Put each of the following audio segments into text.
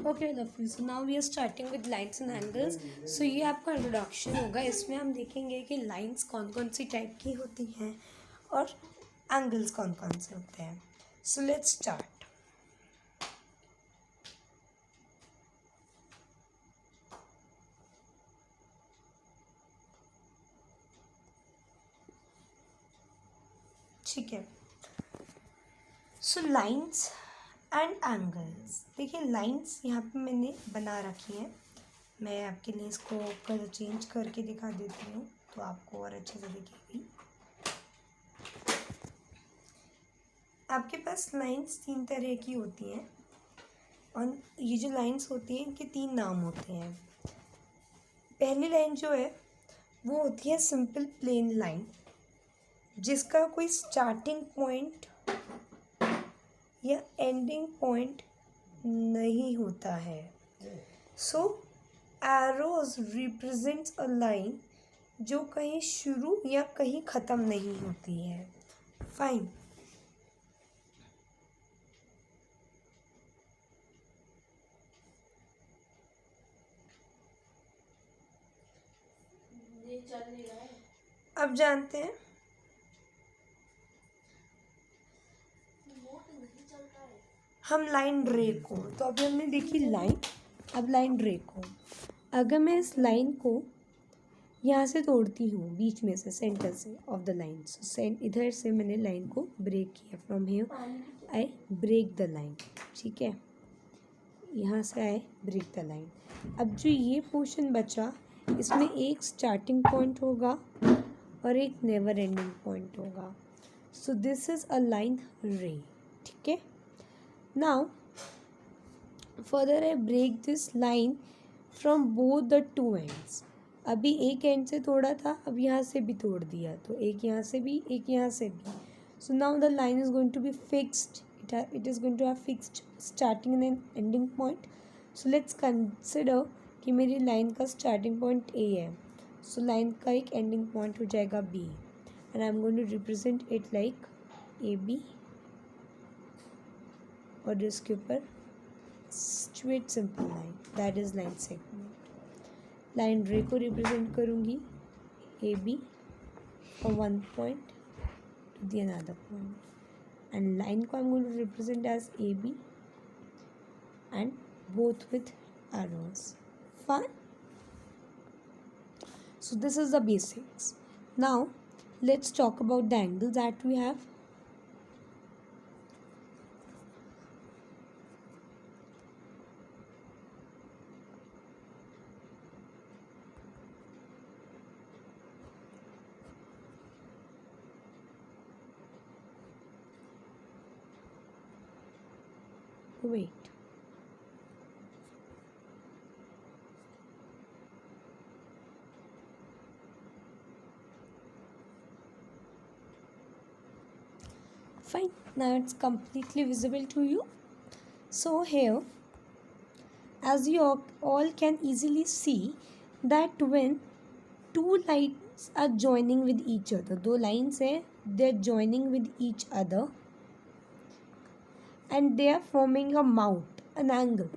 Okay lovely, so now we are starting with lines and angles. So ये आपका introduction होगा। इसमें हम देखेंगे कि लाइन्स कौन कौन सी टाइप की होती हैं और एंगल्स कौन कौन से होते हैं। So let's start. ठीक है, सो लाइन्स एंड एंगल्स। देखिए लाइन्स यहाँ पे मैंने बना रखी हैं। मैं आपके लिए इसको कलर चेंज करके दिखा देती हूँ तो आपको और अच्छे से दिखेगी। आपके पास लाइन्स 3 तरह की होती हैं और ये जो लाइन्स होती हैं इनके 3 नाम होते हैं। पहली लाइन जो है वो होती है सिंपल प्लेन लाइन, जिसका कोई स्टार्टिंग पॉइंट या एंडिंग पॉइंट नहीं होता है। सो एरोज रिप्रेजेंट्स अ लाइन जो कहीं शुरू या कहीं ख़त्म नहीं होती है। फाइन। अब जानते हैं हम लाइन ड्रे को। तो अभी हमने देखी लाइन, अब लाइन ड्रे को। अगर मैं इस लाइन को यहाँ से तोड़ती हूँ, बीच में से, सेंटर से ऑफ द लाइन, इधर से मैंने लाइन को ब्रेक किया। From here I break the line. ठीक है, यहाँ से आई ब्रेक द लाइन। अब जो ये पोर्शन बचा, इसमें एक स्टार्टिंग पॉइंट होगा और एक नेवर एंडिंग पॉइंट होगा। So this is a line ray. ठीक है, now further I break this line from both the two ends. अभी एक एंड से तोड़ा था, अब यहाँ से भी तोड़ दिया, तो एक यहाँ से भी, एक यहाँ से भी। So now the line is going to be fixed, it is going to have fixed starting and ending point. So let's consider कि मेरी लाइन का स्टार्टिंग पॉइंट ए है, सो लाइन का एक एंडिंग पॉइंट हो जाएगा B, and I am going to represent it like A B, और इसके ऊपर straight simple line, that is line segment. Line ray को रिप्रेजेंट करूँगी A B from one point to the another point, and line को I'm going to represent as AB and both with arrows. Fine. So this is the basics. Now let's talk about the angles that we have. Wait. Fine. Now it's completely visible to you. So here, as you all can easily see, that when two lines are joining with each other, दो lines है, they're joining with each other, and they are forming a mouth, an angle.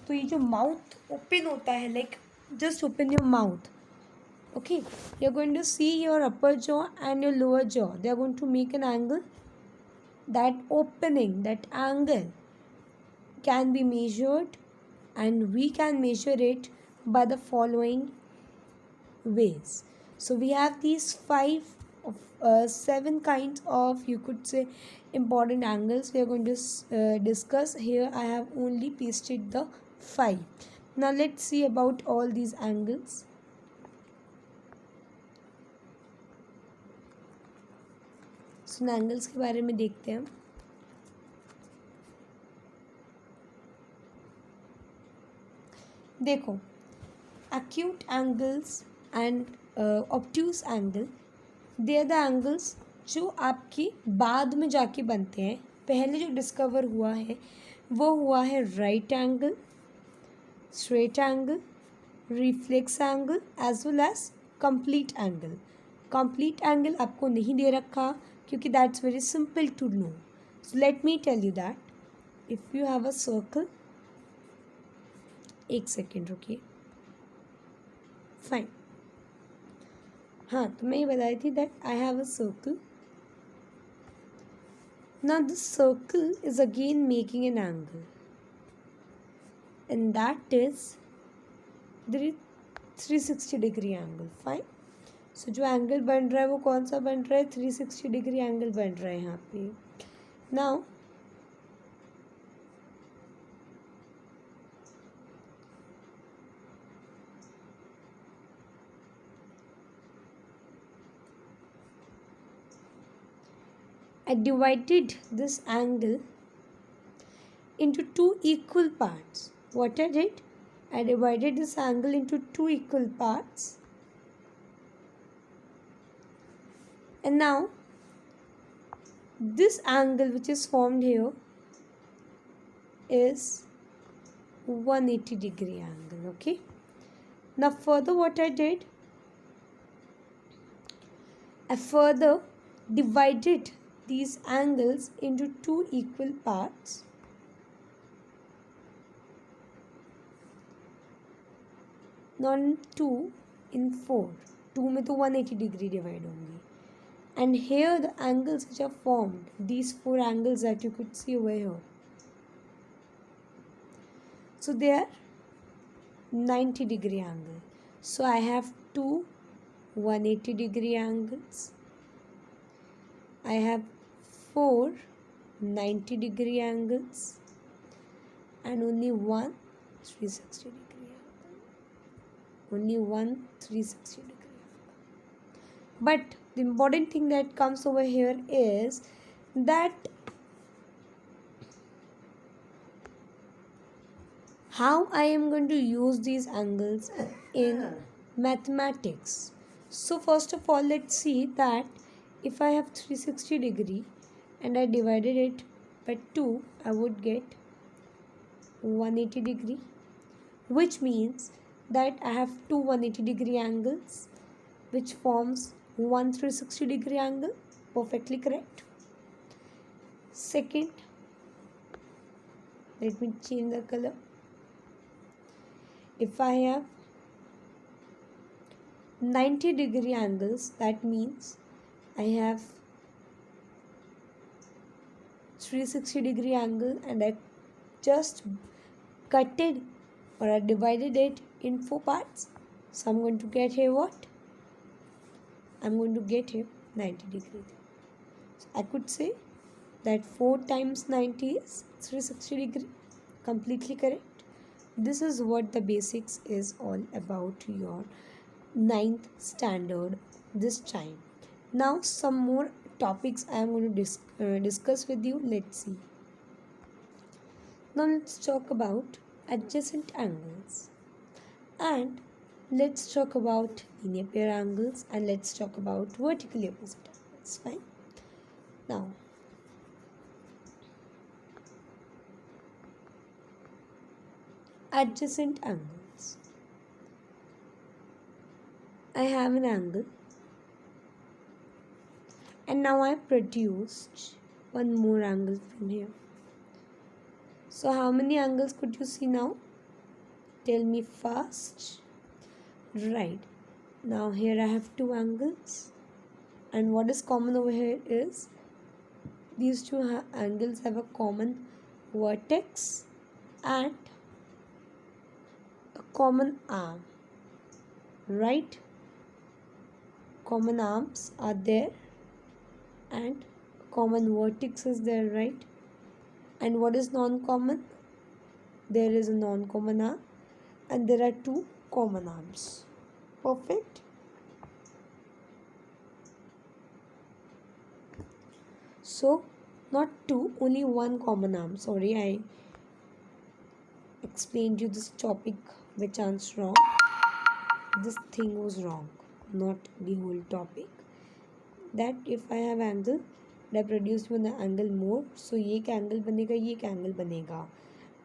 तो ये जो mouth open होता है, like just open your mouth, okay, you're going to see your upper jaw and your lower jaw, they are going to make an angle. That opening, that angle can be measured, and we can measure it by the following ways. So we have these 7 kinds of, you could say, important angles we are going to discuss here. I have only pasted the 5. Now let's see about all these angles. So angles के बारे में देखते हैं हम। देखो, acute angles and obtuse angle, they are the angles जो आपकी बाद में जाके बनते हैं। पहले जो डिस्कवर हुआ है वो हुआ है right angle, straight angle, reflex angle, as well as complete angle. Complete angle आपको नहीं दे रखा क्योंकि that's very simple to know. So let me tell you that if you have a circle एक सेकेंड रुकिए. फाइन. हाँ, तो मैं ये बताई थी that I have a circle. Now this circle is again making an angle, and that is the 360 degree angle. Fine. So जो angle बन रहा है वो कौन सा बन रहा है? 360 डिग्री एंगल बन रहा है यहाँ पे. Now I divided this angle into two equal parts. What I did? I divided this angle into two equal parts. And now this angle which is formed here is 180 degree angle. Okay. Now further what I did? I further divided these angles into two equal parts. Not 2 in 4. 2 में तो 180 degree divide होंगी. And here the angles which are formed, these 4 angles that you could see over here. So they are 90 degree angle. So I have two 180 degree angles. I have 4 90 degree angles and only one 360 degree angle. Only one 360 degree angle. But the important thing that comes over here is that how I am going to use these angles in mathematics. So first of all, let's see that if I have 360 degree and I divided it by 2, I would get 180 degree, which means that I have two 180 degree angles which forms one 360 degree angle. Perfectly correct. Second, let me change the color. If I have 90 degree angles, that means I have 360 degree angle and I just cut it or I divided it in 4 parts. So I'm going to get here what? I'm going to get here 90 degree. So I could say that 4 times 90 is 360 degree. Completely correct. This is what the basics is all about your 9th standard this time. Now some more topics I am going to discuss with you. Let's see. Now let's talk about adjacent angles, and let's talk about linear pair angles, and let's talk about vertically opposite angles. Fine. Now adjacent angles. I have an angle and now I produced one more angle from here. So how many angles could you see now? Tell me fast. Right. Now here I have two angles, and what is common over here is these two angles have a common vertex and a common arm. Right? Common arms are there and common vertex is there, right? And what is non-common? There is a non-common arm and there are two common arms. Perfect. So not two, only one common arm. Sorry, I explained you this topic by chance wrong. This thing was wrong, not the whole topic. That if I have angle, I produced one angle more. So ये एक angle बनेगा, ये एक angle बनेगा.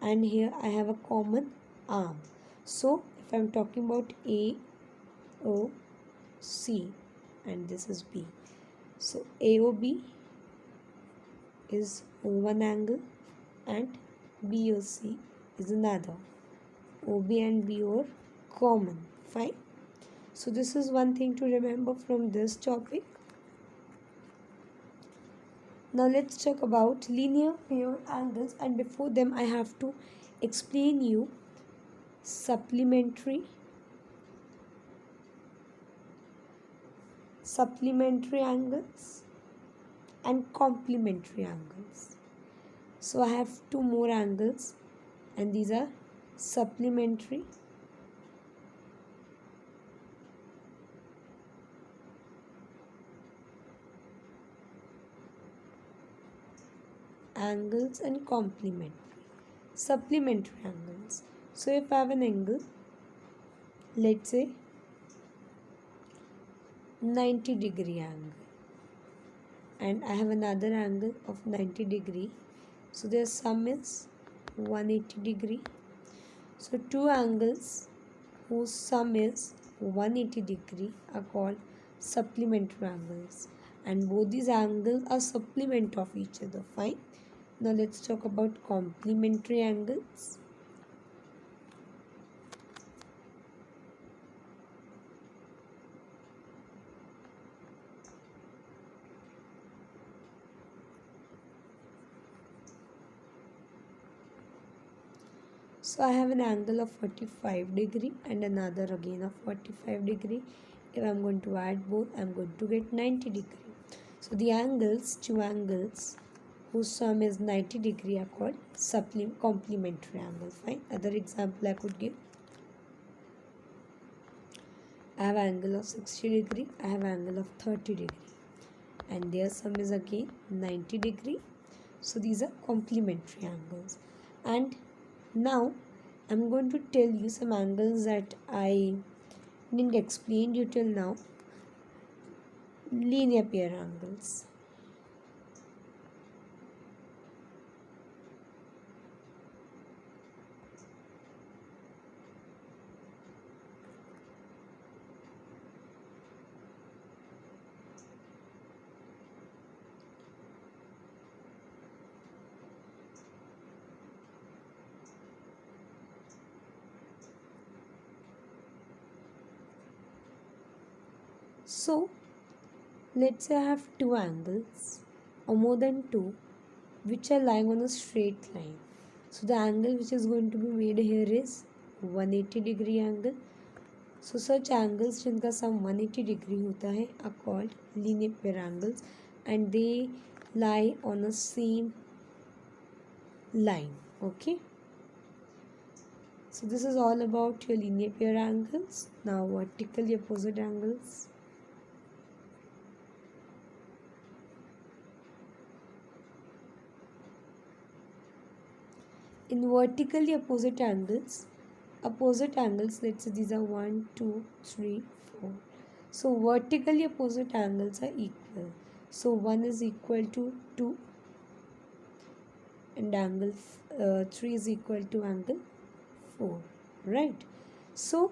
And here I have a common arm. So if I am talking about A, O, C, and this is B. So AOB is one angle and BOC is another. OB and BO are common. Fine. So this is one thing to remember from this topic. Now let's talk about linear pair angles, and before them I have to explain you supplementary angles and complementary angles. So I have two more angles, and these are supplementary angles and complementary. Supplementary angles. So if I have an angle, let's say 90-degree angle, and I have another angle of 90-degree, so their sum is 180-degree. So two angles whose sum is 180-degree are called supplementary angles, and both these angles are supplement of each other. Fine. Now let's talk about complementary angles. So I have an angle of 45-degree and another again of 45-degree. If I'm going to add both, I'm going to get 90-degree. So the angles, two angles whose sum is 90-degree are called complementary angles. Fine. Other example I could give. I have angle of 60-degree, I have angle of 30-degree, and their sum is again 90-degree. So these are complementary angles. And now I'm going to tell you some angles that I didn't explain you till now. Linear pair angles. So let's say I have two angles or more than two which are lying on a straight line. So the angle which is going to be made here is 180-degree angle. So such angles जिनका सम 180-degree होता है are called linear pair angles, and they lie on a same line. Okay. So this is all about your linear pair angles. Now vertically opposite angles. In vertically opposite angles, let's say these are 1, 2, 3, 4. So vertically opposite angles are equal. So 1 is equal to 2 and angle 3 is equal to angle 4. Right? So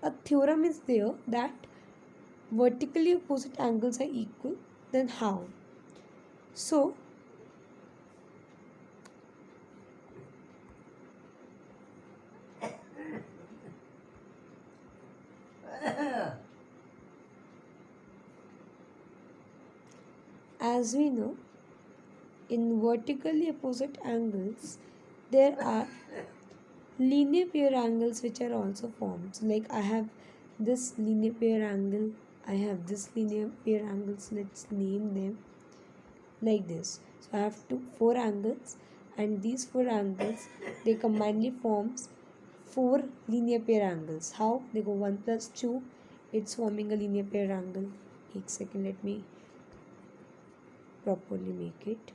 a theorem is there that vertically opposite angles are equal. Then how? So as we know, in vertically opposite angles, there are linear pair angles which are also formed. So like I have this linear pair angle, I have this linear pair angles. Let's name them like this. So I have four angles, and these four angles, they combinedly forms four linear pair angles. How? They go 1 plus 2, it's forming a linear pair angle. एक second, let me properly make it.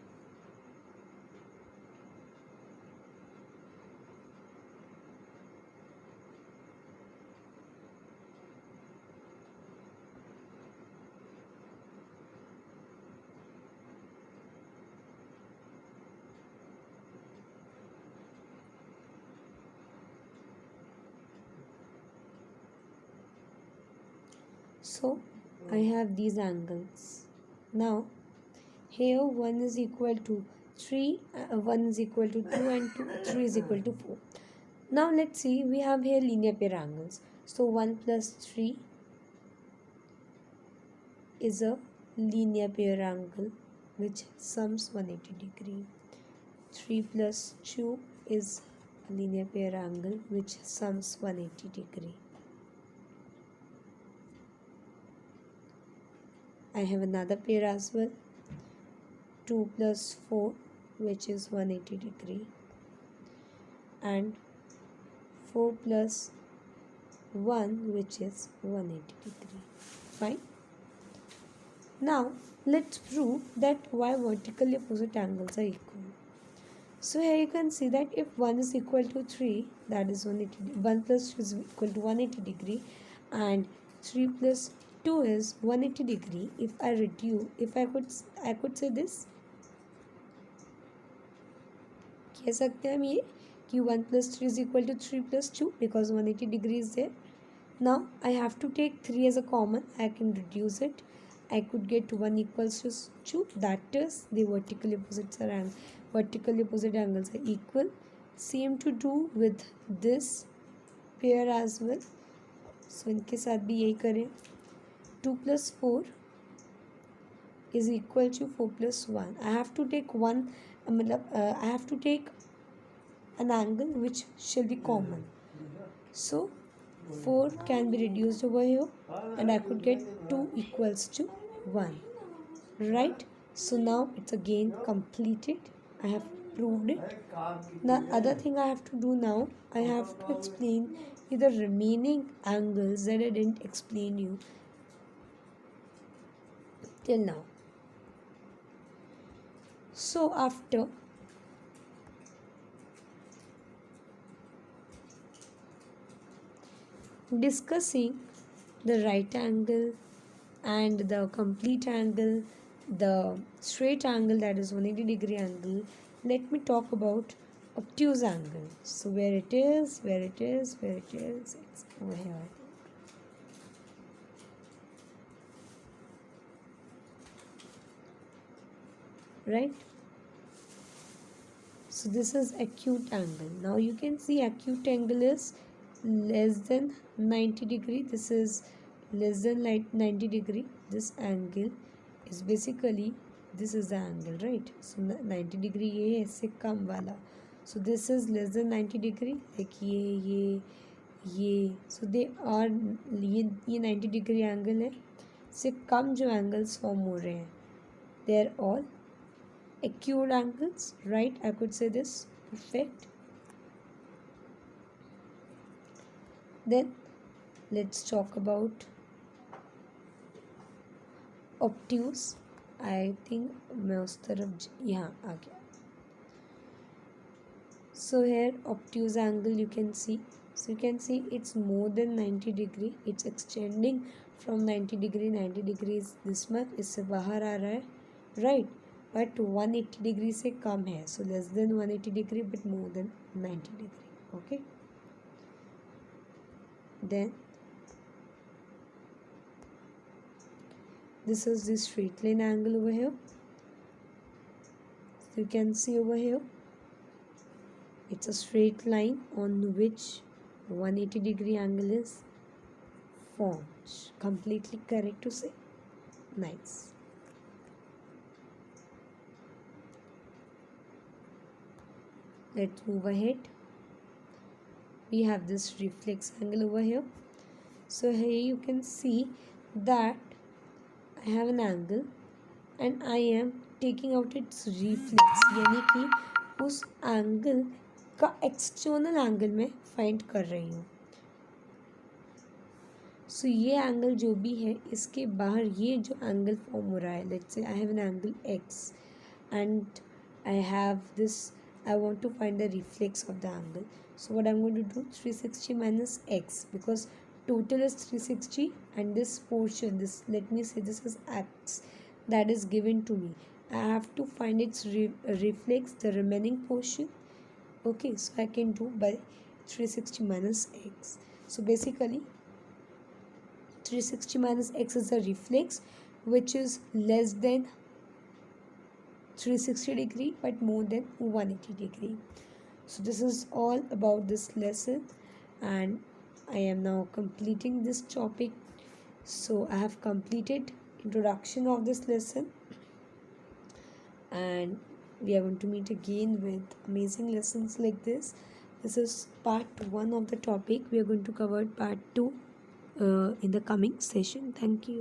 So I have these angles. Now here 1 is equal to 3, 1 is equal to 2 and 3 is equal to 4. Now let's see, we have here linear pair angles. So 1 plus 3 is a linear pair angle which sums 180 degree. 3 plus 2 is a linear pair angle which sums 180 degree. I have another pair as well. 2 plus 4 which is 180 degree. And 4 plus 1 which is 180 degree. Fine. Now let's prove that why vertically opposite angles are equal. So here you can see that if 1 is equal to 3, that is 180, 1 plus 2 is equal to 180 degree, and 3 plus 2 is 180 degree. If I reduce, I could say this, कह सकते हैं हम ये कि 1 plus 3 is equal to 3 plus 2 because 180 degree is there. Now I have to take 3 as a common. I can reduce it. I could get 1 equals to 2. That is the vertically opposite angles are equal. Same to do with this pair as well. So इनके साथ भी यही करें. 2 plus 4 is equal to 4 plus 1. I have to take I have to take an angle which shall be common. So 4 can be reduced over here and I could get 2 equals to 1. Right? So now it's again completed. I have proved it. The other thing I have to do now, I have to explain you the remaining angles that I didn't explain you till now. So after discussing the right angle and the complete angle, the straight angle, that is 180 degree angle, let me talk about obtuse angle. So where it is, it's over here. Right? So this is acute angle. Now you can see acute angle is less than 90 degree. This is less than 90 degree. This angle is basically, this is the angle, right? So 90 degree ये है, इससे कम वाला. So this is less than 90 degree. like ये so they are, ये 90 degree angle है. इससे कम जो angles form हो रहे हैं, they are all acute angles, right? I could say this. Perfect. Then let's talk about obtuse. I think मैं उस तरफ यहाँ आ गया. So here obtuse angle you can see. So you can see it's more than 90 degree. It's extending from 90 degree. 90 degrees this much. इससे बाहर आ रहा है, right? But 180 degree से कम है. So less than 180 degree but more than 90 degree. Okay. Then this is the straight line angle over here. So you can see over here, it's a straight line on which 180 degree angle is formed. Completely correct to say. Nice. Let's move ahead. We have this reflex angle over here. So here you can see that I have an angle and I am taking out its reflex, यानी कि उस angle का external angle में find कर रही हूँ. So ये angle जो भी है, इसके बाहर ये जो angle form हो रहा है, let's say I have an angle x and I have this, I want to find the reflex of the angle. So what I'm going to do, 360 minus x, because total is 360 and this portion, this, let me say this is x, that is given to me. I have to find its reflex, the remaining portion. Okay, so I can do by 360 minus x. So basically 360 minus x is the reflex which is less than 360 degree but more than 180 degree. So this is all about this lesson, and I am now completing this topic. So I have completed introduction of this lesson, and we are going to meet again with amazing lessons like this. This is part 1 of the topic. We are going to cover part 2 in the coming session. Thank you.